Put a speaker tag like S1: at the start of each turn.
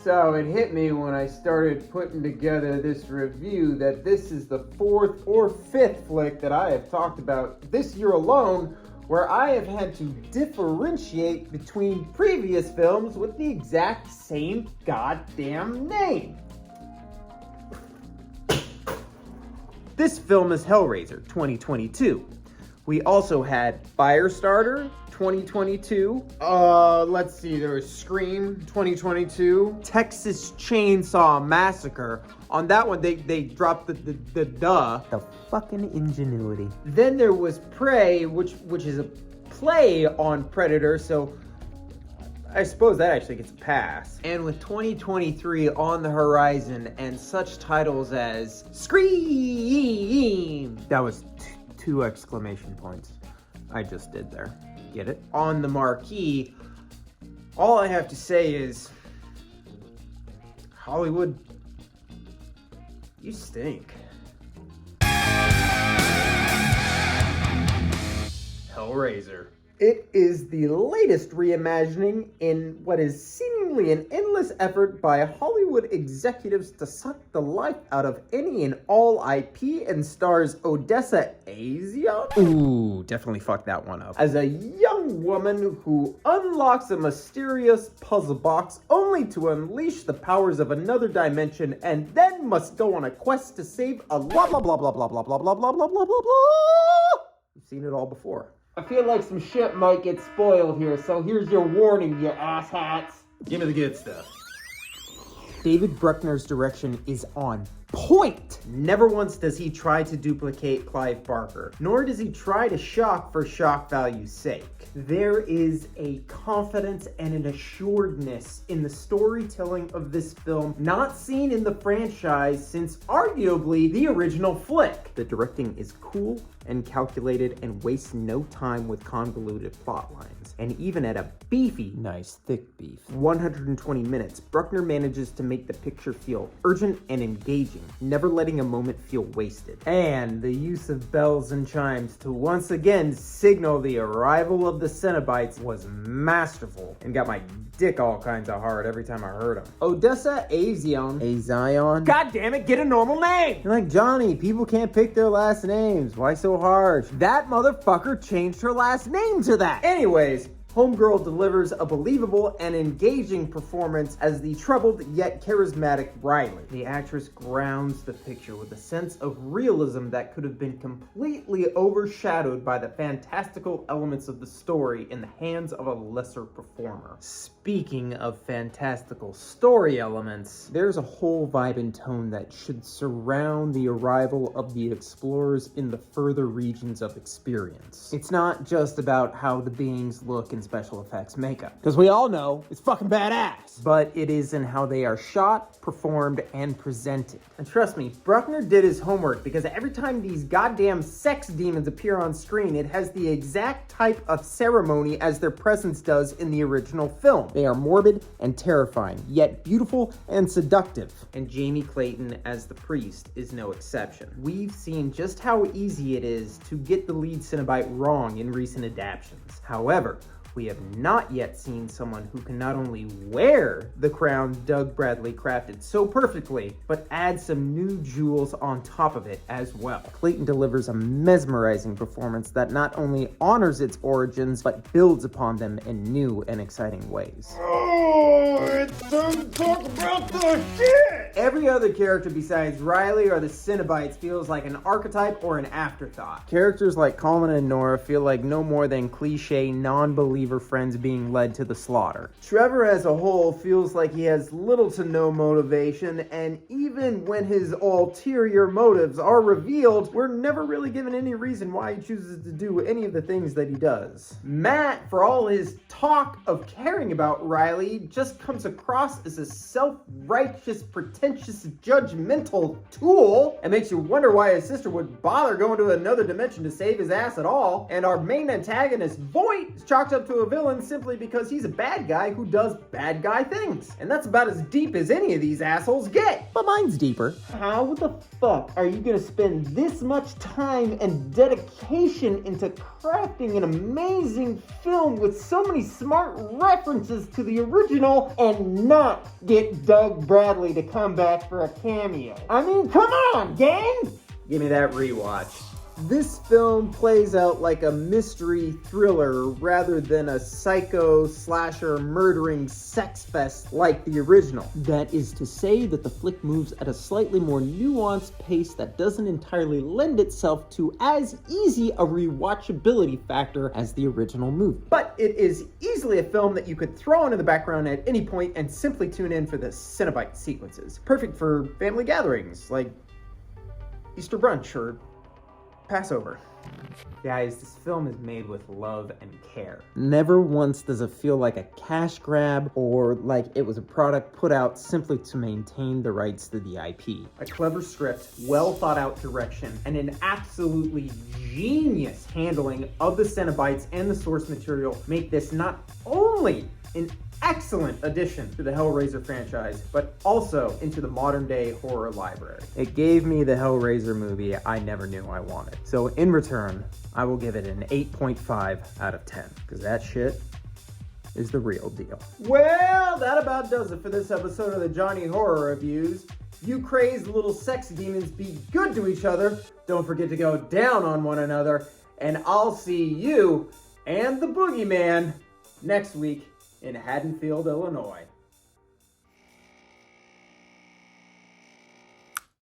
S1: So it hit me when I started putting together this review that this is the 4th or 5th flick that I have talked about this year alone where I have had to differentiate between previous films with the exact same goddamn name. This film is Hellraiser 2022. We also had Firestarter 2022. Let's see, there was Scream 2022. Texas Chainsaw Massacre. On that one, they dropped the fucking ingenuity. Then there was Prey, which is a play on Predator, so I suppose that actually gets a pass. And with 2023 on the horizon and such titles as Scream, that was two exclamation points I just did there. Get it? On the marquee, all I have to say is, Hollywood, you stink. Hellraiser. It is the latest reimagining in what is seemingly an endless effort by Hollywood executives to suck the life out of any and all IP and stars Odessa Asian. Ooh, definitely fucked that one up. As a young woman who unlocks a mysterious puzzle box only to unleash the powers of another dimension and then must go on a quest to save a blah blah blah blah blah blah blah blah blah blah blah blah blah. You've seen it all before. I feel like some shit might get spoiled here, so here's your warning, you asshats. Give me the good stuff. David Bruckner's direction is on point. Never once does he try to duplicate Clive Barker, nor does he try to shock for shock value's sake. There is a confidence and an assuredness in the storytelling of this film not seen in the franchise since arguably the original flick. The directing is cool and calculated and wastes no time with convoluted plot lines. And even at a beefy, nice thick beef, 120 minutes, Bruckner manages to make the picture feel urgent and engaging, never letting a moment feel wasted. And the use of bells and chimes to once again signal the arrival of the Cenobites was masterful and got my dick all kinds of hard every time I heard him. Odessa Asian. Azion? God damn it, get a normal name! You're like, Johnny, people can't pick their last names. Why so hard? That motherfucker changed her last name to that. Anyways, Homegirl delivers a believable and engaging performance as the troubled yet charismatic Riley. The actress grounds the picture with a sense of realism that could have been completely overshadowed by the fantastical elements of the story in the hands of a lesser performer. Speaking of fantastical story elements, there's a whole vibe and tone that should surround the arrival of the explorers in the further regions of experience. It's not just about how the beings look in special effects makeup, because we all know it's fucking badass, but it is in how they are shot, performed, and presented. And trust me, Bruckner did his homework, because every time these goddamn sex demons appear on screen, it has the exact type of ceremony as their presence does in the original film. They are morbid and terrifying, yet beautiful and seductive. And Jamie Clayton as the priest is no exception. We've seen just how easy it is to get the lead Cenobite wrong in recent adaptations. However, we have not yet seen someone who can not only wear the crown Doug Bradley crafted so perfectly, but add some new jewels on top of it as well. Clayton delivers a mesmerizing performance that not only honors its origins, but builds upon them in new and exciting ways. Oh, it's time to talk about the shit! Every other character besides Riley or the Cenobites feels like an archetype or an afterthought. Characters like Coleman and Nora feel like no more than cliche non-believer friends being led to the slaughter. Trevor as a whole feels like he has little to no motivation, and even when his ulterior motives are revealed, we're never really given any reason why he chooses to do any of the things that he does. Matt, for all his talk of caring about Riley, just comes across as a self-righteous, pretentious pretentious, judgmental tool. It makes you wonder why his sister would bother going to another dimension to save his ass at all. And our main antagonist, Voight, is chalked up to a villain simply because he's a bad guy who does bad guy things. And that's about as deep as any of these assholes get. But mine's deeper. How the fuck are you gonna spend this much time and dedication into crafting an amazing film with so many smart references to the original and not get Doug Bradley to come back for a cameo? I mean, come on, gang! Give me that rewatch. This film plays out like a mystery thriller rather than a psycho slasher murdering sex fest like the original. That is to say that the flick moves at a slightly more nuanced pace that doesn't entirely lend itself to as easy a rewatchability factor as the original movie. But it is easily a film that you could throw on in the background at any point and simply tune in for the Cenobite sequences. Perfect for family gatherings like Easter brunch or Passover. Guys, this film is made with love and care. Never once does it feel like a cash grab or like it was a product put out simply to maintain the rights to the IP. A clever script, well thought out direction, and an absolutely genius handling of the Cenobites and the source material make this not only an excellent addition to the Hellraiser franchise, but also into the modern day horror library. It gave me the Hellraiser movie I never knew I wanted. So in return, I will give it an 8.5 out of 10, because that shit is the real deal. Well, that about does it for this episode of the Jony Horror Reviews. You crazed little sex demons be good to each other. Don't forget to go down on one another, and I'll see you and the boogeyman next week in Haddonfield, Illinois.